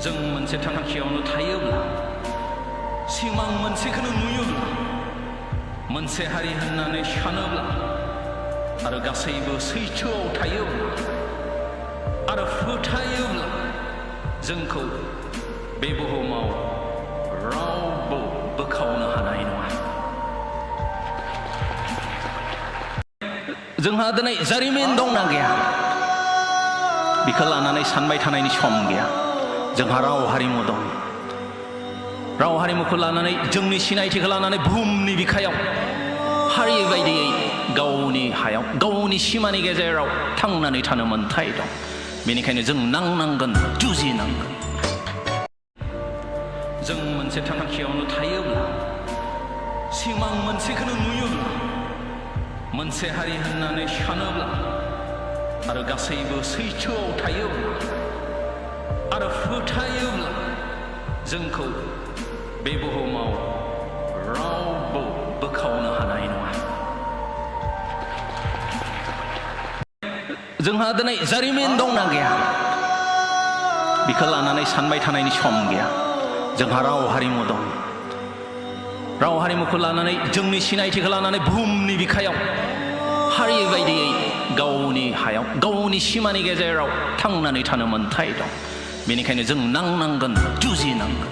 जों मोनसे थांखियावनो थायोब्ला सिमां मोनसेखौनो नुयोब्ला मोनसे हारि होननानै सानोब्ला आरो गासैबो सैथोआव थायोब्ला आरो फोथायोब्ला जोंखौ बे बुहुमाव रावबो बोखावनो हानाय नङा। जोंहा दिनै जारिमिन दंना गैया बेखौ लानानै सानबाय थानायनि सम गैया। जोंहा राव हारिमु दं। राव हारिमुखौ लानानै जोंनि सिनायथिखौ लानानै बुहुमनि बिखायाव हारि बायदियै गावनि हायाव गावनि सिमानि गेजेराव थांनानै थानो मोन्थाय दं। बेनिखायनो जों नांनांगोन, जुजिनांगोन। जों मोनसे थांखियावनो थायोब्ला सिमां मोनसेखौनो नुयोब्ला मोनसे हारि होननानै सानोब्ला आरो गासैबो सैथोआव थायोब्ला आरो फोथायोब्ला जोंखौ बे बुहुमाव रावबो बोखावनो हानाय नङा। जोंहा दिनै जारिमिन दंना गैया बेखौ लानानै सानबाय थानायनि सम गैया। जोंहा राव हारिमु दं। राव हारिमुखौ लानानै जोंनि सिनायथिखौ लानानै बुहुमनि बिखायाव हारि बायदियै गावनि हायाव गावनि सिमानि गेजेराव थांनानै थानो मोन्थाय दं। बेनिखायनो जों नांनांगोन, जुजिनांगोन।